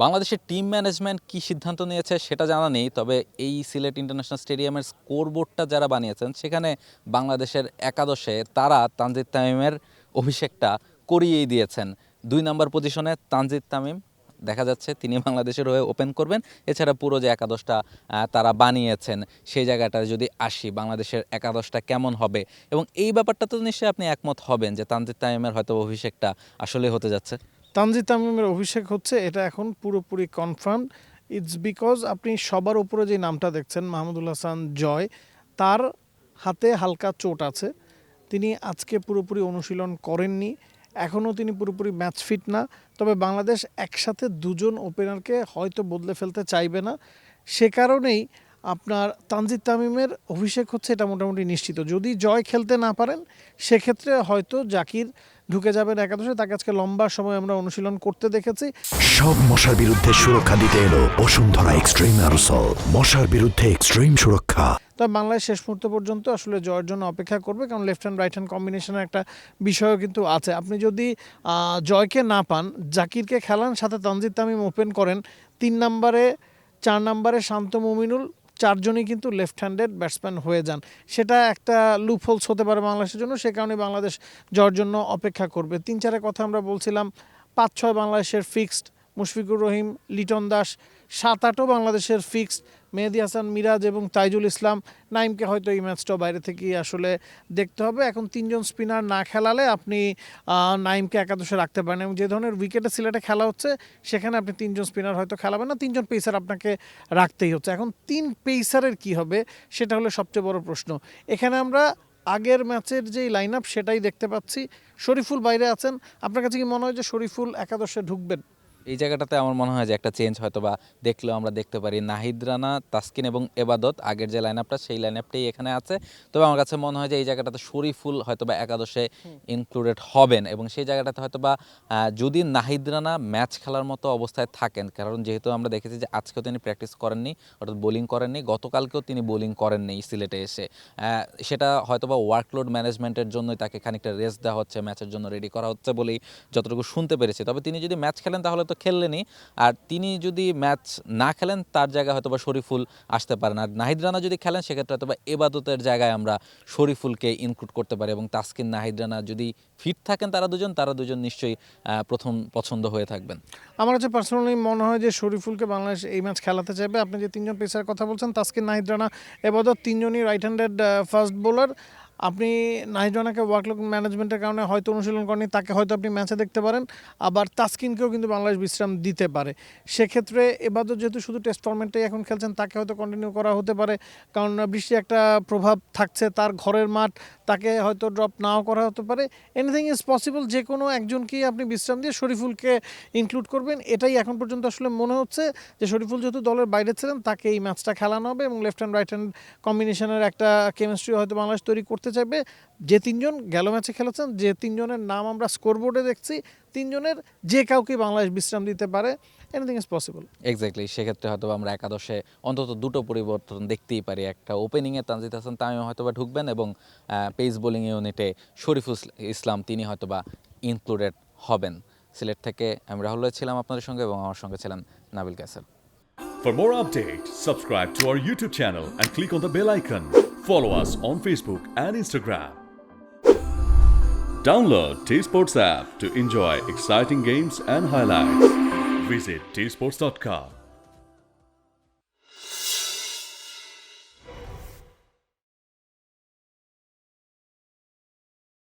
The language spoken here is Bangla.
বাংলাদেশের টিম ম্যানেজমেন্ট কি সিদ্ধান্ত নিয়েছে সেটা জানা নেই, তবে এই সিলেট ইন্টারন্যাশনাল স্টেডিয়ামের স্কোরবোর্ডটা যারা বানিয়েছেন সেখানে বাংলাদেশের একাদশে তারা তানজিদ তামিমের অভিষেকটা করিয়েই দিয়েছেন। 2 নম্বর পজিশনে তানজিদ তামিম দেখা যাচ্ছে তিনি বাংলাদেশের হয়ে ওপেন করবেন। এছাড়া পুরো যে একাদশটা তারা বানিয়েছেন সেই জায়গাটা যদি আসি, বাংলাদেশের একাদশটা কেমন হবে, এবং এই ব্যাপারটা তো নিশ্চয়ই আপনি একমত হবেন যে তানজিদ তামিমের হয়তো অভিষেকটা আসলে হতে যাচ্ছে। তানজিদ তামিমের অভিষেক হচ্ছে, এটা এখন পুরোপুরি কনফার্ম। ইটস বিকজ আপনি সবার উপরে যে নামটা দেখছেন মাহমুদুল হাসান জয়, তার হাতে হালকা চোট আছে। তিনি আজকে পুরোপুরি অনুশীলন করেননি, এখনও তিনি পুরোপুরি ম্যাচ ফিট না। তবে বাংলাদেশ একসাথে দুজন ওপেনারকে হয়তো বদলে ফেলতে চাইবে না, সে কারণেই আপনার তানজিদ তামিমের অভিষেক হচ্ছে, এটা মোটামুটি নিশ্চিত। যদি জয় খেলতে না পারেন সেক্ষেত্রে হয়তো জাকির ঢুকে যাবেন একাদশে। তাকে আজকে লম্বা সময় আমরা অনুশীলন করতে দেখেছি। সব মশার বিরুদ্ধে সুরক্ষা দিতে এলো বসুন্ধরা এক্সট্রিম অ্যারোসল, মশার বিরুদ্ধে এক্সট্রিম সুরক্ষা। তবে বাংলাদেশ শেষ মুহূর্ত পর্যন্ত আসলে জয়ের জন্য অপেক্ষা করবে, কারণ লেফট হ্যান্ড রাইট হ্যান্ড কম্বিনেশনের একটা বিষয়ও কিন্তু আছে। আপনি যদি জয়কে না পান, জাকিরকে খেলান, সাথে তানজিদ তামিম ওপেন করেন, 3 নম্বরে 4 নম্বরে শান্ত মুমিনুল, চারজনই কিন্তু লেফট হ্যান্ডেড ব্যাটসম্যান হয়ে যান। সেটা একটা লুপহোলস হতে পারে বাংলাদেশের জন্য, সে কারণে বাংলাদেশ জয়ের জন্য অপেক্ষা করবে। 3-4 কথা আমরা বলছিলাম, 5-6 বাংলাদেশের ফিক্সড, মুশফিকুর রহিম, লিটন দাস। 7-8ও বাংলাদেশের ফিক্সড, মেহেদী হাসান মিরাজ এবং তাইজুল ইসলাম। নাইমকে হয়তো এই ম্যাচটা বাইরে থেকেই আসলে দেখতে হবে। এখন 3জন স্পিনার না খেলালে আপনি নাইমকে একাদশে রাখতে পারেন, এবং যে ধরনের উইকেটে সিলেটে খেলা হচ্ছে সেখানে আপনি 3জন স্পিনার হয়তো খেলাবেন না, 3জন পেসার আপনাকে রাখতেই হচ্ছে। এখন 3 পেসারের কি হবে সেটা হলো সবচেয়ে বড় প্রশ্ন। এখানে আমরা আগের ম্যাচের যেই লাইন আপ সেটাই দেখতে পাচ্ছি। শরীফুল বাইরে আছেন, আপনার কাছে কি মনে হয় যে শরীফুল একাদশে ঢুকবেন? এই জায়গাটাতে আমার মনে হয় যে একটা চেঞ্জ হয়তো বা দেখলেও আমরা দেখতে পারি। নাহিদ রানা, তাসকিন এবং এবাদত আগের যে লাইন আপটা সেই লাইন আপটাই এখানে আছে। তবে আমার কাছে মনে হয় যে এই জায়গাটাতে শরীফুল হয়তো বা একাদশে ইনক্লুডেড হবেন, এবং সেই জায়গাটাতে হয়তো বা যদি নাহিদ রানা ম্যাচ খেলার মতো অবস্থায় থাকেন, কারণ যেহেতু আমরা দেখেছি যে আজকেও তিনি প্র্যাকটিস করেননি, অর্থাৎ বোলিং করেননি, গতকালকেও তিনি বোলিং করেননি সিলেটে এসে। সেটা হয়তো বা ওয়ার্কলোড ম্যানেজমেন্টের জন্যই তাকে খানিকটা রেস্ট দেওয়া হচ্ছে, ম্যাচের জন্য রেডি করা হচ্ছে বলেই যতটুকু শুনতে পেরেছি। তবে তিনি যদি ম্যাচ খেলেন তাহলে তো খেললেনই, আর তিনি যদি ম্যাচ না খেলেন তার জায়গায় হয়তো বা শরীফুল আসতে পারেন। আর নাহিদ রানা যদি খেলেন সেক্ষেত্রে হয়তো বা এবাদতের জায়গায় আমরা শরীফুলকে ইনক্লুড করতে পারি, এবং তাসকিন নাহিদ রানা যদি ফিট থাকেন তারা দুজন নিশ্চয়ই প্রথম পছন্দ হয়ে থাকবেন। আমার কাছে পার্সোনালি মনে হয় যে শরীফুলকে বাংলাদেশ এই ম্যাচ খেলাতে চাইবে। আপনি যে 3জন পেসারের কথা বলছেন, তাসকিন, নাহিদ রানা, এবাদত, 3জনই রাইট হ্যান্ডেড ফাস্ট বোলার। আপনি নাহিদ রানাকে ওয়ার্কলোড ম্যানেজমেন্টের কারণে হয়তো অনুশীলন করেনি, তাকে হয়তো আপনি ম্যাচে দেখতে পারেন। আবার তাসকিনকেও কিন্তু বাংলাদেশ বিশ্রাম দিতে পারে। সেক্ষেত্রে এবাদত যেহেতু শুধু টেস্ট ফরম্যাটটাই এখন খেলছেন, তাকে হয়তো কন্টিনিউ করা হতে পারে, কারণ বৃষ্টির একটা প্রভাব থাকছে, তার ঘরের মাঠ, তাকে হয়তো ড্রপ নাও করা হতে পারে। Anything is possible. যে কোনো একজনকেই আপনি বিশ্রাম দিয়ে শরীফুলকে ইনক্লুড করবেন, এটাই এখন পর্যন্ত আসলে মনে হচ্ছে। যে শরীফুল যেহেতু দলের বাইরে ছিলেন, তাকে এই ম্যাচটা খেলানো হবে, এবং লেফট হ্যান্ড রাইট হ্যান্ড কম্বিনেশনের একটা কেমিস্ট্রি হয়তো বাংলাদেশ তৈরি করতে চাইবে। যে 3জন গেল ম্যাচে খেলেছেন, যে 3জনের নাম আমরা স্কোরবোর্ডে দেখছি, 3জনের যে কাউকে বাংলাদেশ বিশ্রাম দিতে পারে। Anything is possible. এক্স্যাক্টলি, সেক্ষেত্রে হয়তো আমরা একাদশে অন্তত 2টো পরিবর্তন দেখতেই পারি। একটা ওপেনিংয়ে তানজিদ হাসান তামিম হয়তো বা ঢুকবেন, এবং পেস বোলিং ইউনিটে শরীফুল ইসলাম তিনি হয়তো বা ইনক্লুডেড হবেন। সিলেট থেকে আমি রাহুল ছিলাম আপনাদের সঙ্গে, এবং আমার সঙ্গে ছিলেন Nabil কাসের। For more updates, subscribe to our YouTube channel and click on the bell icon. Follow us on Facebook and Instagram. Download T-Sports app to enjoy exciting games and highlights. Visit tsports.com.